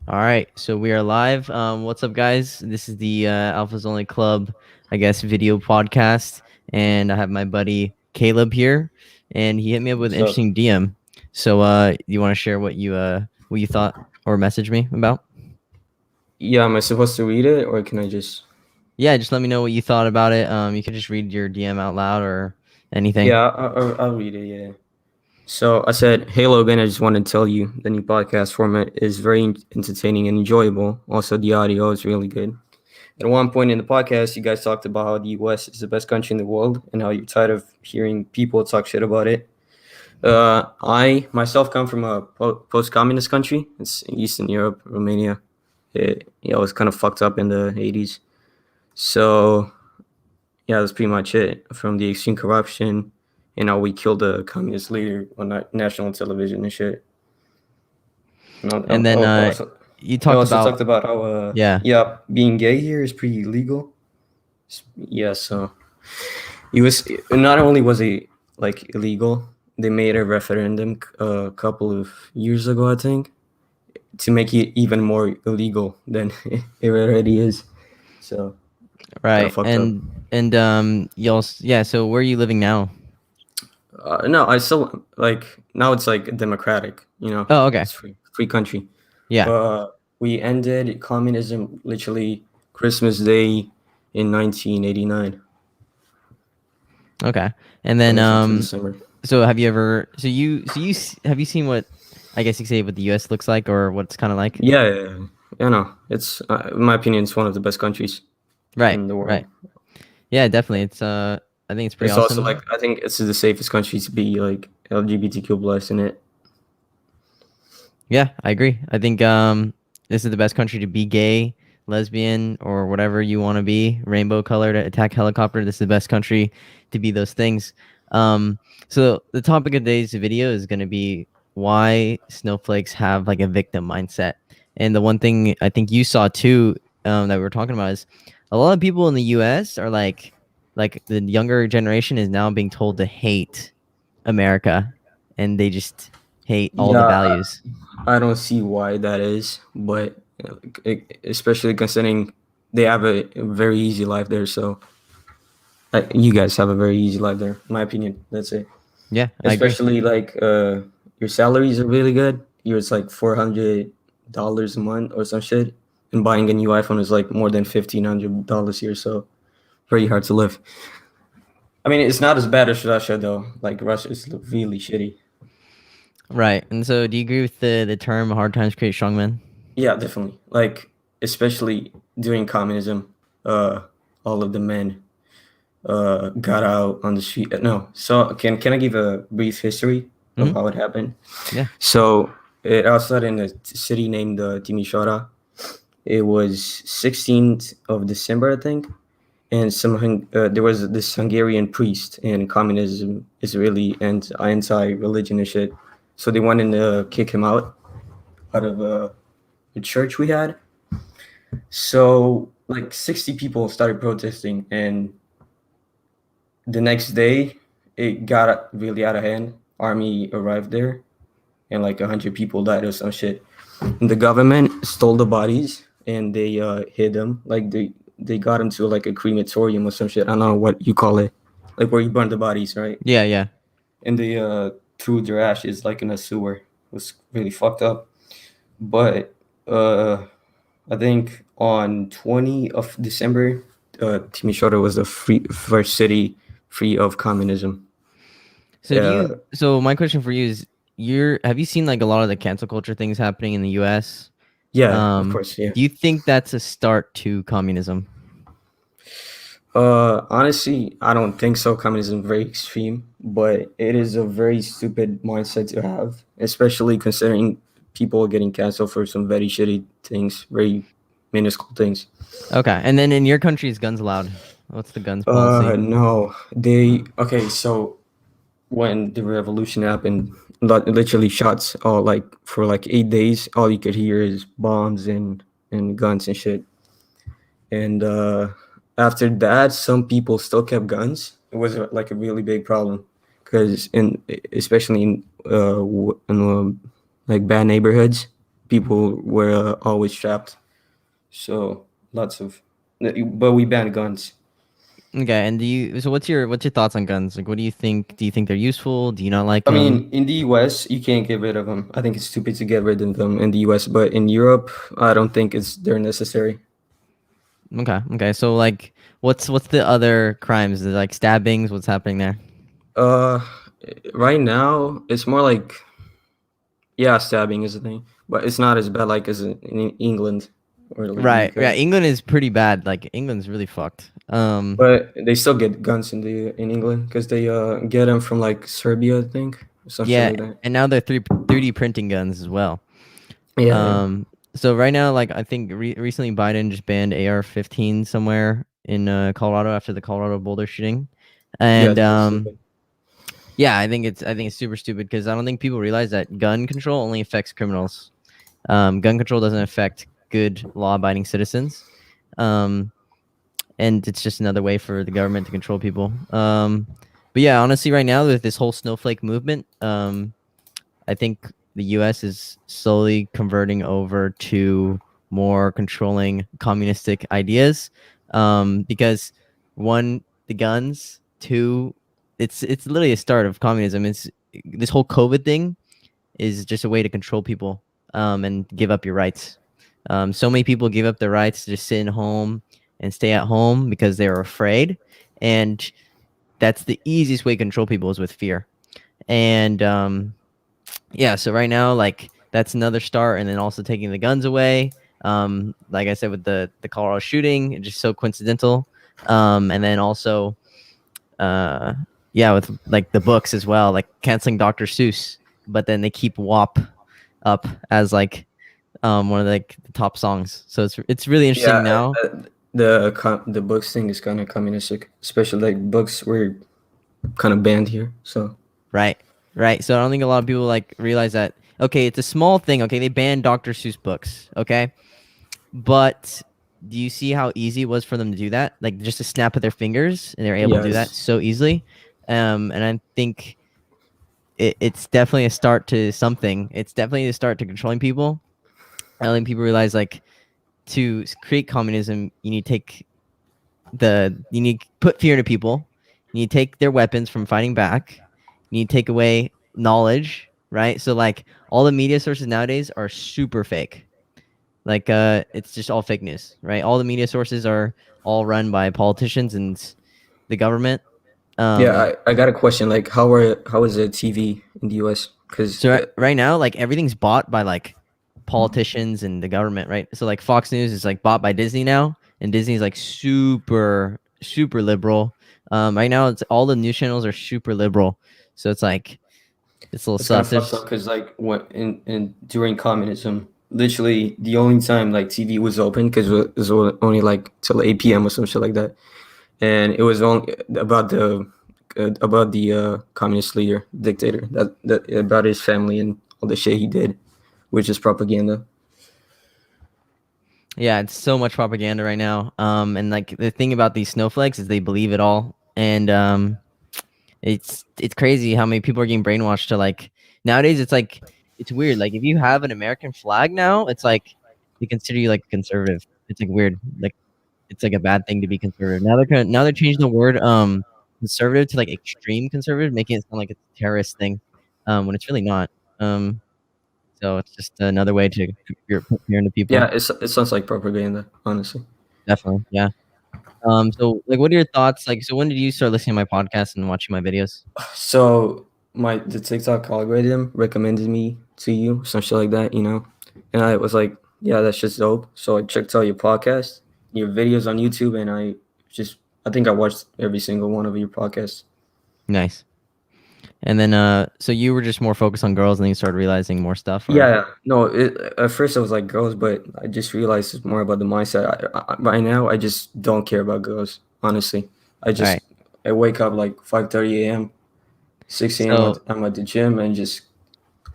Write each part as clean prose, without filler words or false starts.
All right, so we are live. What's up, guys? This is the Alphas Only Club, I guess, video podcast, and I have my buddy Caleb here, and he hit me up with an So, interesting DM. So, you want to share what you thought or message me about? yeah, am I supposed to read it or can I just? Yeah, just let me know what you thought about it. You could just read your DM out loud or anything. Yeah, I'll read it. Yeah. So I said, "Hey Logan, I just want to tell you the new podcast format is very entertaining and enjoyable. Also, the audio is really good. At one point in the podcast, you guys talked about how the U.S. is the best country in the world and how you're tired of hearing people talk shit about it. I myself come from a post-communist country. It's Eastern Europe, Romania. It was kind of fucked up in the 80s. So yeah, that's pretty much it. From the extreme corruption, we killed a communist leader on national television and shit. And then you We talked also about talked about how, yeah, yeah, being gay here is pretty illegal. Yeah, so it was not only was it like illegal, they made a referendum a couple of years ago, I think, to make it even more illegal than it already is. So kind of right, fucked up. and y'all, yeah. So where are you living now? No, I still like now it's like democratic, Oh, okay, it's free country. yeah. But we ended communism literally Christmas Day in 1989, Okay. And then 25th of December. so have you seen what I guess you could say what the US looks like or what it's kind of like? Yeah, yeah, yeah. It's in my opinion, it's one of the best countries Right. in the Right. world. Yeah, definitely. It's I think it's pretty It's also awesome. like I think it's the safest country to be like LGBTQ plus in it. Yeah, I agree. I think this is the best country to be gay, lesbian, or whatever you want to be, rainbow colored attack helicopter. This is the best country to be those things. So the topic of today's video is going to be why snowflakes have like a victim mindset. And the one thing I think you saw too, that we were talking about is a lot of people in the US are like the younger generation is now being told to hate America and they just hate all the Yeah, values. I don't see why that is, but especially considering they have a very easy life there. So you guys have a very easy life there, in my opinion. That's it. Yeah, I agree. Especially like your salaries are really good. Yours like $400 a month or some shit, and buying a new iPhone is like more than $1,500 here. So very hard to live. I mean, it's not as bad as Russia though. Like Russia is really shitty. Right. And so do you agree with the term hard times create strong men? Yeah, definitely. Like especially during communism, all of the men got out on the street. No, so can I give a brief history of Hmm. how it happened? Yeah. So it all started in a city named Timisoara. It was 16th of December, I think, and there was this Hungarian priest, and communism is really anti-religion and shit. So they wanted to kick him out of the church we had. So like 60 people started protesting, and the next day it got really out of hand. Army arrived there, and like 100 people died or some shit. And the government stole the bodies and they hid them. Like they got them to like a crematorium or some shit. I don't know what you call it, like where you burn the bodies, right? Yeah, yeah. And they threw their ashes like in a sewer. It was really fucked up. But I think on 20 of December, Timisoara was the first city free of communism. So Uh, so my question for you is have you seen like a lot of the cancel culture things happening in the US? yeah, of course, yeah. Do you think that's a start to communism? Honestly, I don't think so. Communism is very extreme, but it is a very stupid mindset to have, especially considering people are getting canceled for some very shitty things, very minuscule things. Okay. And then in your country is guns allowed? What's the guns policy? No, okay. So when the revolution happened, literally shots all like for like 8 days, all you could hear is bombs and guns and shit. And after that, some people still kept guns. It was like a really big problem because especially in like bad neighborhoods, people were always trapped. So lots of, but we banned guns. Okay, and so what's your thoughts on guns? Like, what do you think? Do you think they're useful? Do you not like I them? mean, in the US, you can't get rid of them. I think it's stupid to get rid of them in the US, but in Europe, I don't think they're necessary. Okay, okay. So like, what's the other crimes? Is it like stabbings? What's happening there? Uh, right now, it's more like, yeah, stabbing is a thing, but it's not as bad like as in England or like the Right. Yeah, UK. England is pretty bad. Like England's really fucked. But they still get guns in England because they get them from like Serbia, I think, or some shit Yeah, like that. and now they're 3D printing guns as well. Yeah, yeah, Um, so right now, like I think recently Biden just banned AR-15 somewhere in Colorado after the Colorado Boulder shooting, yeah. I and think that's stupid. yeah, I think it's super stupid because I don't think people realize that gun control only affects criminals. Gun control doesn't affect good law-abiding citizens. Um, and it's just another way for the government to control people. But yeah, honestly, right now with this whole snowflake movement, I think the U.S. is slowly converting over to more controlling communistic ideas, because one, the guns, two, it's literally a start of communism. It's this whole COVID thing is just a way to control people, and give up your rights. So many people give up their rights to just sit in home and stay at home because they're afraid, and that's the easiest way to control people is with fear. And yeah, so right now, like that's another start, and then also taking the guns away. Like I said, with the Colorado shooting, it's just so coincidental. And then also, uh, yeah, with like the books as well, like canceling Dr. Seuss, but then they keep WAP up as like one of like the top songs. So it's really Yeah, interesting now. the books thing is kind of communistic, especially like books were kind of banned here. So Right. Right. So I don't think a lot of people like realize that. Okay, it's a small thing. Okay, they banned Dr. Seuss books. Okay, but do you see how easy it was for them to do that? Like just a snap of their fingers, and they're able to do that yes, so easily. And I think it's definitely a start to something. It's definitely a start to controlling people. I don't think people realize like to create communism, you need to take you need to put fear into people. You need to take their weapons from fighting back. You need to take away knowledge, right? So like all the media sources nowadays are super fake. Like it's just all fake news, right? All the media sources are all run by politicians and the government. yeah. Um I got a question. Like, how is the TV in the U.S.? Because so right now like everything's bought by like politicians and the government, right? So like Fox News is like bought by Disney now, and Disney's like super liberal. Right now it's all the news channels are super liberal. So it's like it's a little it's kind of sus. fucked up. There's Because like when in during communism, literally the only time like TV was open because it was only like till 8 p.m. or some shit like that, and it was only about the communist leader dictator that about his family and all the shit he did, which is propaganda. Yeah, it's so much propaganda right now. And like the thing about these snowflakes is they believe it all, and it's crazy how many people are getting brainwashed to like nowadays. It's like it's weird. Like if you have an American flag now, it's like they consider you like conservative. It's like weird. Like it's like a bad thing to be conservative. Now they're changing the word conservative to like extreme conservative, making it sound like it's a terrorist thing, when it's really not. Um, so it's just another way to put fear into Yeah, people. it sounds like propaganda, honestly. Definitely, yeah. So like, what are your thoughts? Like, so when did you start listening to my podcast and watching my videos? So the TikTok algorithm recommended me to you, some shit like that, and I was like, yeah, that's just dope. So I checked out your podcast, your videos on YouTube, and I think I watched every single one of your podcasts. Nice. And then, so you were just more focused on girls, and then you started realizing more stuff, or Yeah, no, at first I was like girls, but I just realized it's more about the mindset. Right now, I just don't care about girls, honestly. I all right. just I wake up like 5:30 a.m., 6 a.m. So, I'm at the gym, and just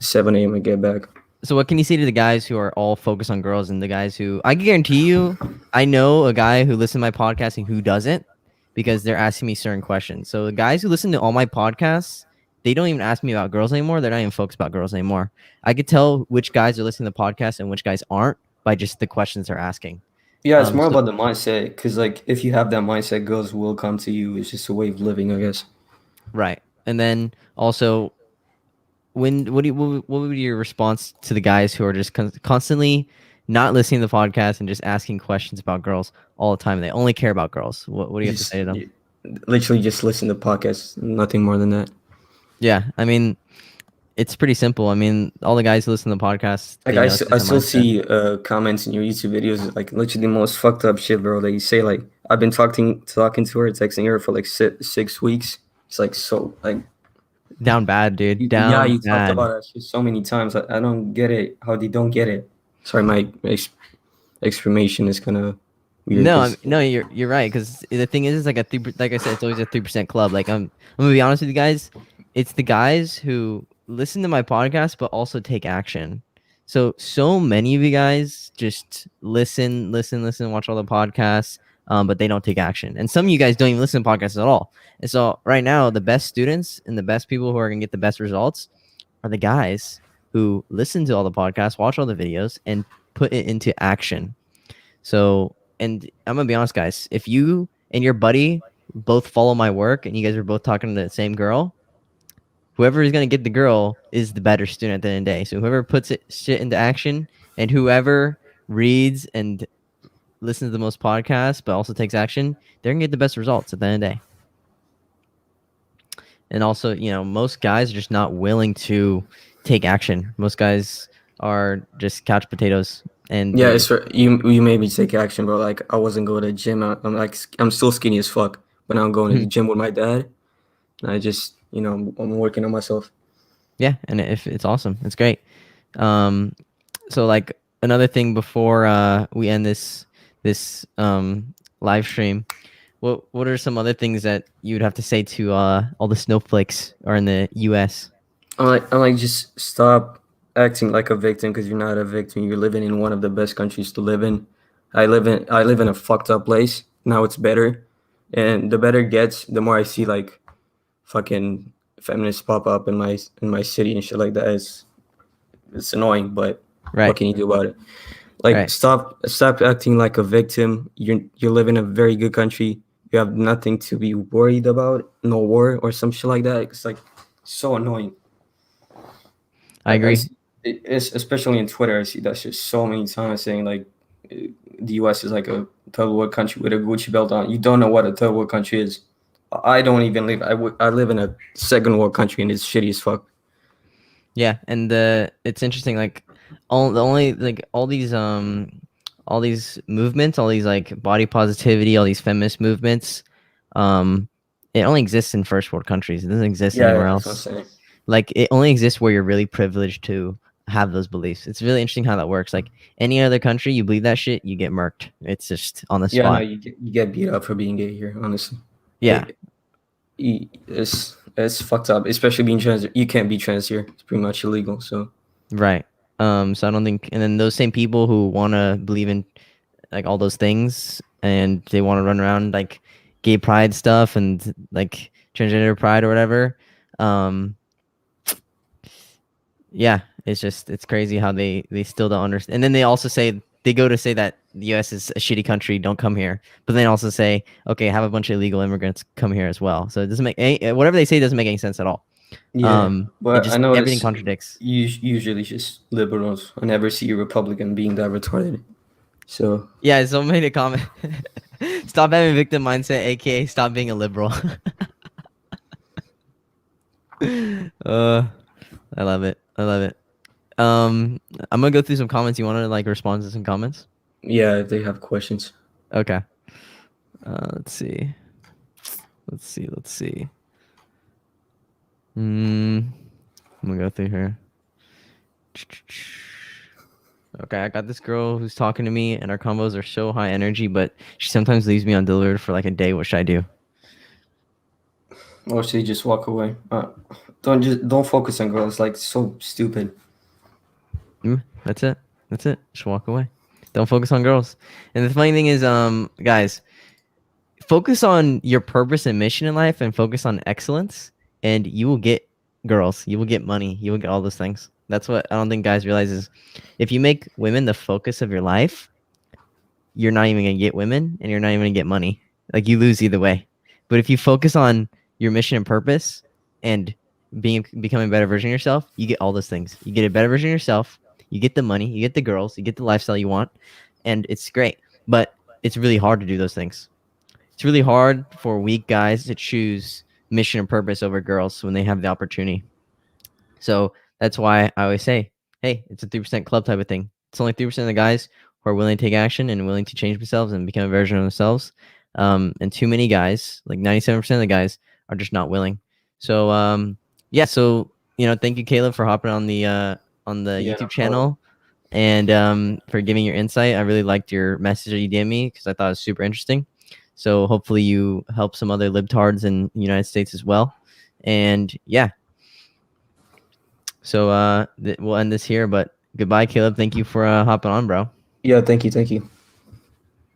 7 a.m. I get back. so what can you say to the guys who are all focused on girls, and the guys who I can guarantee you, I know a guy who listens to my podcast and who doesn't, because they're asking me certain questions. So the guys who listen to all my podcasts, they don't even ask me about girls anymore. They're not even focused about girls anymore. I could tell which guys are listening to the podcast and which guys aren't by just the questions they're asking. Yeah, it's more So about the mindset because like if you have that mindset, girls will come to you. It's just a way of living, I guess. right, and then also when what would be your response to the guys who are just constantly not listening to the podcast and just asking questions about girls all the time? They only care about girls. What do you have to Just say to them? literally just listen to podcasts, nothing more than that. Yeah, I mean, it's pretty simple. I mean, all the guys who listen to the podcast, Like they know it's I just a still mindset. see comments in your YouTube videos like literally the most fucked up shit, bro. That you say like I've been talking to her, texting her for like 6 weeks. It's like so like Down bad, dude. yeah, Down you talked bad. about that shit so many times. I don't get it. How they don't get it? Sorry, my explanation is kind of weird No, because no, you're right. Because the thing is like a three, like I said, it's always a 3% club. Like I'm gonna be honest with you guys. It's the guys who listen to my podcast but also take action. So many of you guys just listen, watch all the podcasts, but they don't take action. And some of you guys don't even listen to podcasts at all. And so right now, the best students and the best people who are gonna get the best results are the guys who listen to all the podcasts, watch all the videos, and put it into action. So, and I'm gonna be honest, guys. If you and your buddy both follow my work and you guys are both talking to the same girl, whoever is gonna get the girl is the better student at the end of the day. So whoever puts it shit into action and whoever reads and listens to the most podcasts but also takes action, they're gonna get the best results at the end of the day. And also, most guys are just not willing to take action. Most guys are just couch potatoes, and yeah, it's you made me take action, bro. Like I wasn't going to the gym. I'm like I'm still skinny as fuck, but now I'm going to the gym with my dad. And I just I'm working on myself. yeah, and if it's awesome, it's great. Um, so like another thing before we end this live stream, what are some other things that you would have to say to all the snowflakes are in the U.S.? I'm like just stop acting like a victim because you're not a victim. You're living in one of the best countries to live in. I live in a fucked up place. Now it's better, and the better it gets, the more I see like fucking feminists pop up in my city and shit like that. It's annoying, but what Right, can you do about it? Like right. stop acting like a victim. You live in a very good country. You have nothing to be worried about. No war or some shit like that. It's like so annoying. I I agree. see it's especially in Twitter. I see that shit so many times saying like the U.S. is like a third world country with a Gucci belt on. You don't know what a third world country is. I don't even live. I live in a second world country and it's shitty as fuck. Yeah, and it's interesting. Like all these movements, all these like body positivity, all these feminist movements, um, it only exists in first world countries. It doesn't exist Yeah, anywhere that's what I'm else. saying. Like it only exists where you're really privileged to have those beliefs. It's really interesting how that works. Like any other country, you believe that shit, you get murked. It's just on the Yeah, no, spot. you get beat up for being gay here. Honestly, Yeah, it's fucked up. Especially being trans. You can't be trans here. It's pretty much illegal. So right. So I don't think, and then those same people who want to believe in like all those things and they want to run around like gay pride stuff and like transgender pride or whatever. Um, yeah, it's crazy how they still don't understand. And then they also say they go to say that the U.S. is a shitty country, don't come here. But then also say, okay, have a bunch of illegal immigrants come here as well. So it doesn't make any whatever they say doesn't make any sense at all. yeah, It but I just everything notice contradicts. usually just liberals. I never see a Republican being that retarded. So Yeah, so made a comment. Stop having victim mindset, aka stop being a liberal. I love it. I love it. I'm gonna go through some comments. You want to like respond to some comments? yeah, they have questions. Okay. Let's see. Let's see. Let's see. I'm gonna go through here. Okay, I got this girl who's talking to me, and our combos are so high energy, but she sometimes leaves me undelivered for like a day. What should I do? Or should they just walk away? Don't focus on girls. Like so stupid. That's it. That's it. Just walk away. Don't focus on girls. And the funny thing is, guys, focus on your purpose and mission in life, and focus on excellence, and you will get girls. You will get money. You will get all those things. That's what I don't think guys realize is if you make women the focus of your life, you're not even gonna get women and you're not even gonna get money. Like you lose either way. But if you focus on your mission and purpose and becoming a better version of yourself, you get all those things. You get a better version of yourself, you get the money, you get the girls, you get the lifestyle you want, and it's great. But it's really hard to do those things. It's really hard for weak guys to choose mission and purpose over girls when they have the opportunity. So that's why I always say, hey, it's a 3% club type of thing. It's only 3% of the guys who are willing to take action and willing to change themselves and become a version of themselves. And too many guys, like 97% of the guys, are just not willing. So yeah, so thank you, Caleb, for hopping on the Yeah, no YouTube problem. channel and for giving your insight. I really liked your message that you gave me because I thought it was super interesting. So hopefully you help some other libtards in the United States as well. And yeah, so we'll end this here. But goodbye, Caleb. Thank you for hopping on, bro. Yeah, thank you, thank you.